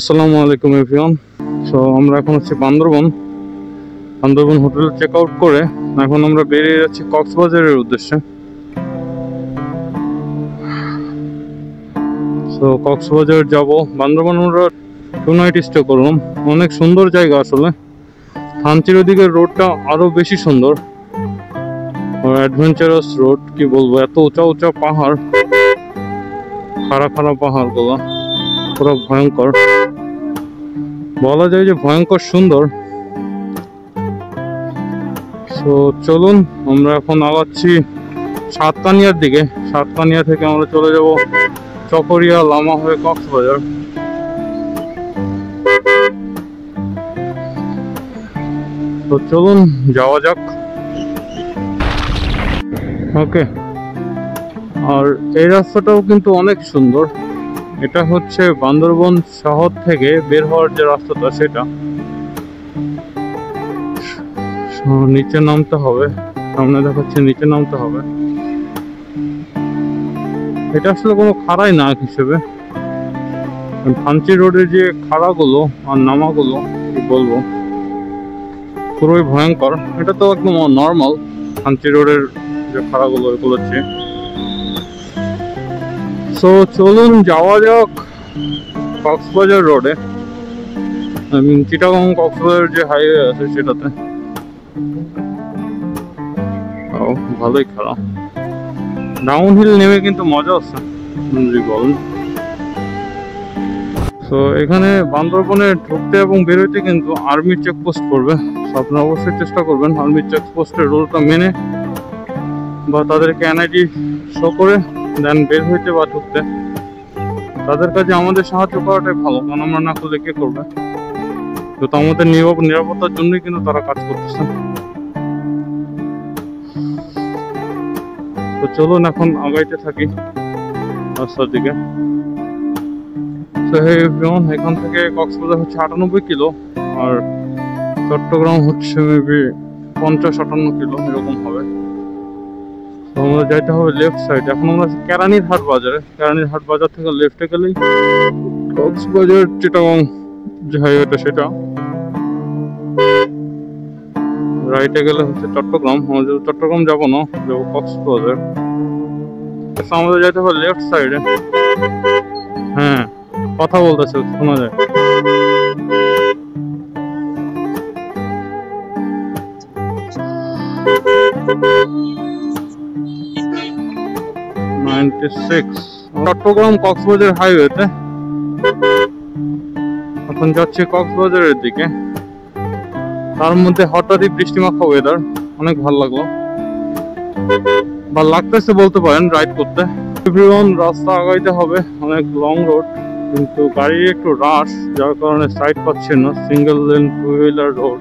আসসালামু আলাইকুম everyone. So আমরা এখন হচ্ছে বান্দরবন হোটেল চেক আউট করে এখন আমরা বেরিয়ে যাচ্ছি কক্সবাজারের উদ্দেশ্যে। সো কক্সবাজার যাব, বান্দরবন আমরা 2 নাইট স্টে করলাম। অনেক সুন্দর জায়গা আসলে। থানচির ওদিকের রোডটা আরো বেশি সুন্দর, অ্যাডভেঞ্চারাস রোড। কি বলবো, এত উঁচা উঁচা পাহাড়, খাড়া খাড়া পাহাড় গুলো পুরো ভয়ঙ্কর, বলা যায় যে ভয়ঙ্কর সুন্দর। তো চলুন আমরা এখন আগাচ্ছি সাতকানিয়ার দিকে। সাতকানিয়া থেকে আমরা চলে যাব চকরিয়া, লামা হয়ে কক্সবাজার। তো চলুন যাওয়া যাক। ওকে, আর এই রাস্তাটাও কিন্তু অনেক সুন্দর। এটা হচ্ছে বান্দরবন শহর থেকে বের হওয়ার যে রাস্তাটা, সেটা নিচে নামতে হবে। সামনে দেখাচ্ছে নিচে নামতে হবে। এটা আসলে কোনো খাড়াই না হিসেবে, থানচি রোডের যে খাড়াগুলো আর নামাগুলো কি বলবো, পুরোই ভয়ঙ্কর। এটা তো একদম নর্মাল, থানচি রোডের যে খাড়াগুলো এগুলো হচ্ছে। সো চলুন যাওয়া যাক কক্সবাজার রোডে, চিটাগং কক্সবাজার যে হাইওয়ে আছে সেটাতে। ভালোই খারাপ, ডাউন হিল নেমে কিন্তু মজা আছে যদি বলেন। তো এখানে বান্দরবনে ঢুকতে এবং বেরোতে কিন্তু আর্মি চেকপোস্ট করবে। আপনারা অবশ্যই চেষ্টা করবেন আর্মি চেকপোস্টের রুলটা মেনে বা তাদেরকে এনআইডি শো করে দেন বের হইতে বা ঢুকতে। তাদের কাছে আমাদের সাহায্য করাটাই ভালো, কারণ আমরা না করলে কে করবে। তো আমাদের নিরাপত্তার জন্যই কিন্তু তারা কাজ করতেছে। তো চলুন এখন আগাইতে থাকি রাস্তার দিকে। এখান থেকে কক্সবাজার হচ্ছে 98 কিলো, আর চট্টগ্রাম হচ্ছে মেবি 50-58 কিলো এরকম হবে। তো আমরা যাইতে হবে লেফট সাইড। এখন আমরা কেরানীর হাট বাজারে, কেরানীর হাট বাজার থেকে লেফটে গেলেই কক্সবাজার চিটাগং যে হাইওয়েটা সেটা। রাইটে গেলে হচ্ছে চট্টগ্রাম। আমরা যদি চট্টগ্রাম যাবো না, যাবো কক্সবাজার। আমাদের যাইতে হবে লেফট সাইডে। হ্যাঁ, কথা বলতেছে, শোনা যায়। চট্টগ্রাম কক্সবাজার হাইওয়েতে এখন যাচ্ছি কক্সবাজারের দিকে। তার মধ্যে হঠাৎই বৃষ্টিমাখা ওয়েদার, অনেক ভালো লাগলো, ভালো লাগতেছে বলতে পারেন রাইড করতে। এভরিওয়ান, রাস্তা আগাইতে হবে, অনেক লং রোড, কিন্তু গাড়ি একটু রাশ, যার কারণে সাইড পাচ্ছে না। সিঙ্গেল লেন 2 হুইলার রোড,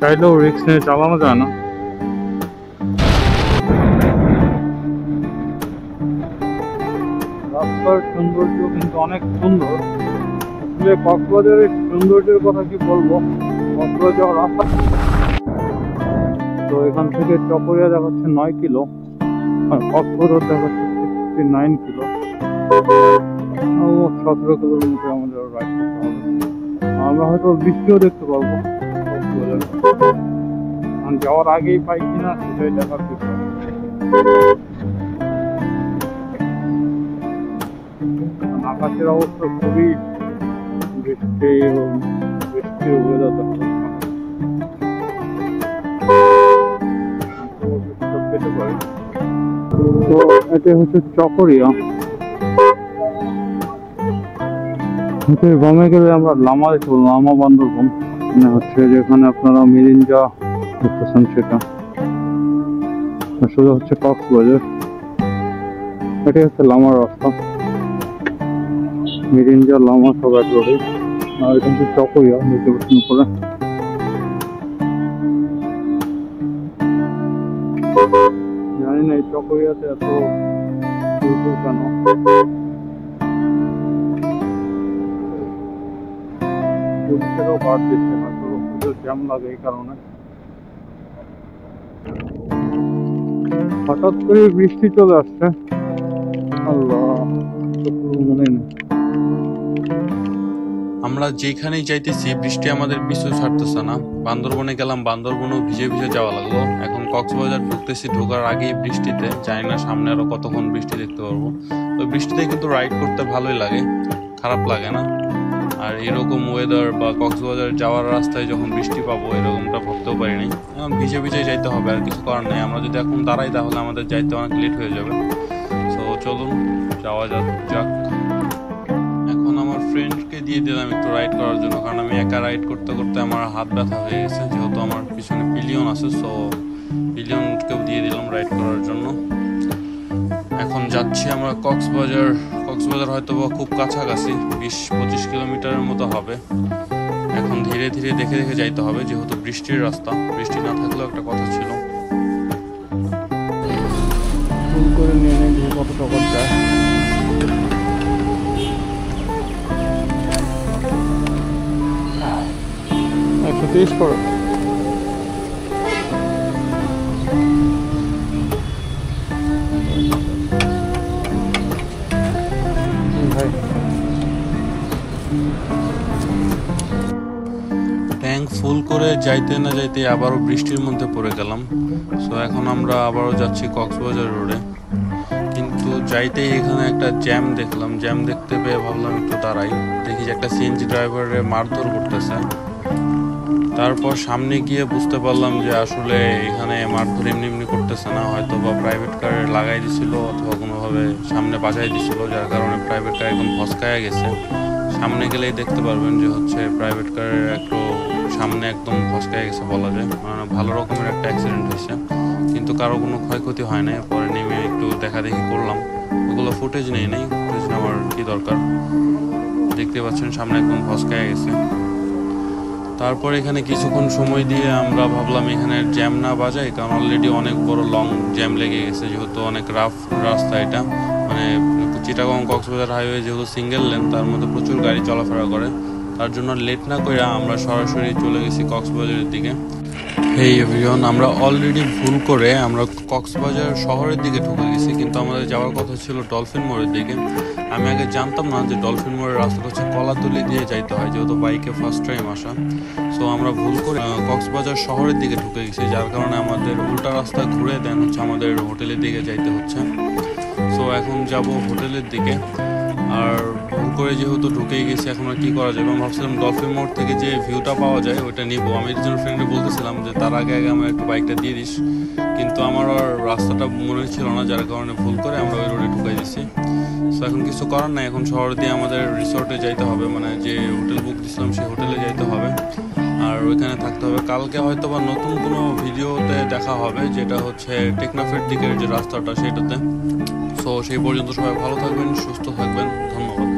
চাইলেও রিস্ক নিয়ে চালানো যায় না। রাস্তার সৌন্দর্য কিন্তু অনেক সুন্দর। আসলে কক্সবাজারের সৌন্দর্যের কথা কি বলবো, কক্সবাজার রাস্তা। তো এখান থেকে চকরিয়া দেখাচ্ছে 9 কিলো, আর কক্সবাজার দেখাচ্ছে 69 কিলো। 17 কিলোর মধ্যে আমাদের রাইড করতে হবে। আমরা হয়তো বৃষ্টিও দেখতে পারবো কক্সবাজারে, যাওয়ার আগেই পাই কিনা সেটাই দেখার বিষয়। আকাশের অবস্থা খুবই বৃষ্টি ওয়েদার পেতে পারি। তো এটা হচ্ছে চকরিয়া। বামে গেলে আমরা লামা দেখতে পাবো, লামা বান্দরবন মানে হচ্ছে যেখানে আপনারা মিরিঞ্জা দেখতেছেন সেটা। আসলে হচ্ছে কক্সবাজার, এটাই হচ্ছে লামার রাস্তা। মিরিঞ্জা লামা সব এক রোডে। আর এটা হচ্ছে চকরিয়া, দেখতে পাচ্ছেন উপরে। জানি না এই চকরিয়াতে এত কেন। পুলিশেরও গার্ড দিচ্ছে, হয়তো জ্যাম লাগে এই কারণে। হঠাৎ করে বৃষ্টি চলে আসছে, আল্লাহ মনে নেই। আমরা যেখানেই যাইতেছি বৃষ্টি আমাদের পিছু ছাড়তেছে না। বান্দরবনে গেলাম, বান্দরবনেও ভিজে ভিজে যাওয়া লাগলো। এখন কক্সবাজার ঢুকতেছি, ঢোকার আগেই বৃষ্টিতে, জানি না সামনে আরো কতক্ষণ বৃষ্টি দেখতে পারবো। তো বৃষ্টিতে কিন্তু রাইড করতে ভালোই লাগে, খারাপ লাগে না। আর এরকম ওয়েদার বা কক্সবাজার যাওয়ার রাস্তায় যখন বৃষ্টি পাবো এরকমটা ভাবতেও পারিনি। এখন ভিজে ভিজে যাইতে হবে, আর কিছু করার নেই। আমরা যদি এখন দাঁড়াই তাহলে আমাদের যাইতে অনেক লেট হয়ে যাবে। তো চলুন যাওয়া যাক। এখন আমার ফ্রেন্ডকে দিয়ে দিলাম একটু রাইড করার জন্য, কারণ আমি একা রাইড করতে করতে আমার হাত ব্যথা হয়ে গেছে, যেহেতু আমার পিছনে পিলিয়ন আছে। সো পিলিয়নকেও দিয়ে দিলাম রাইড করার জন্য। এখন যাচ্ছি আমরা কক্সবাজার হয়তো বা খুব কাছাকাছি, 20-25 কিলোমিটারের মতো হবে। এখন ধীরে ধীরে দেখে দেখে যাইতে হবে, যেহেতু বৃষ্টির রাস্তা। বৃষ্টি না থাকলেও একটা কথা ছিল। ফুল করে নিয়ে নেই দেখি কত টাকা যায়। 130 করো। ট্যাঙ্ক ফুল করে যাইতে না যাইতে আবারও বৃষ্টির মধ্যে পড়ে গেলাম। সো এখন আমরা আবারও যাচ্ছি কক্সবাজার রোডে, কিন্তু যাইতেই এখানে একটা জ্যাম দেখলাম। জ্যাম দেখতে পেয়ে ভাবলাম একটু দাঁড়াই, দেখি যে একটা সিএনজি ড্রাইভারের মারধর করতেছে। তারপর সামনে গিয়ে বুঝতে পারলাম যে আসলে এখানে মারধর এমনি এমনি করতেছে না, হয়তো বা প্রাইভেট কারে লাগাই দিছিল অথবা কোনোভাবে সামনে বাজাই দিছিল, যার কারণে প্রাইভেট কার একদম ফসকায়া গেছে। সামনে গেলেই দেখতে পারবেন যে হচ্ছে প্রাইভেট কারের একটু সামনে একদম ফসকায় গেছে বলা যায়, মানে ভালো রকমের একটা অ্যাক্সিডেন্ট হয়েছে, কিন্তু কারো কোনো ক্ষয়ক্ষতি হয় নাই। পরে নেমে একটু দেখা দেখি করলাম, ওগুলো ফুটেজ নেই, ফুটেজ নেওয়ার কি দরকার। দেখতে পাচ্ছেন সামনে একদম ফসকায় গেছে। তারপর এখানে কিছুক্ষণ সময় দিয়ে আমরা ভাবলাম এখানে জ্যাম না বাজাই, কারণ অলরেডি অনেক বড় লং জ্যাম লেগে গেছে, যেহেতু অনেক রাফ রাস্তা এটা। মানে চিটাগং কক্সবাজার হাইওয়ে যেহেতু সিঙ্গেল লেন, তার মধ্যে প্রচুর গাড়ি চলাফেরা করে। তার জন্য লেট না করে আমরা সরাসরি চলে গেছি কক্সবাজারের দিকে। এই এভরিওয়ান, আমরা অলরেডি ভুল করে আমরা কক্সবাজার শহরের দিকে ঢুকে গেছি, কিন্তু আমাদের যাওয়ার কথা ছিল ডলফিন মোড়ের দিকে। আমি আগে জানতাম না যে ডলফিন মোড়ের রাস্তাটা হচ্ছে কলাতলি দিয়ে যাইতে হয়, যেহেতু বাইকে ফার্স্ট টাইম আসা। সো আমরা ভুল করে কক্সবাজার শহরের দিকে ঢুকে গেছি, যার কারণে আমাদের উল্টা রাস্তা ঘুরে দেন হচ্ছে আমাদের হোটেলের দিকে যাইতে হচ্ছে। সো এখন যাব হোটেলের দিকে। আর ভুল করে যেহেতু ঢুকেই গেছি, এখন আর কি করা যাবে। আমি ভাবছিলাম ডলফিন মোড় থেকে যে ভিউটা পাওয়া যায় ওইটা নিবো। আমি একজন ফ্রেন্ডকে বলতেছিলাম যে তার আগে আমার একটু বাইকটা দিয়ে দিস, কিন্তু আমার আর রাস্তাটা মনে ছিল না, যার কারণে ভুল করে আমরা ওই রোডে ঢুকাই দিচ্ছি। সো এখন কিছু করার নাই, এখন শহর দিয়ে আমাদের রিসোর্টে যাইতে হবে, মানে যে হোটেল বুক দিয়েছিলাম সেই হোটেলে যাইতে হবে, আর ওইখানে থাকতে হবে। কালকে হয়তো বা নতুন কোনো ভিডিওতে দেখা হবে, যেটা হচ্ছে টেকনাফের দিকের যে রাস্তাটা সেটাতে। সো সেই পর্যন্ত সবাই ভালো থাকবেন, সুস্থ থাকবেন, ধন্যবাদ।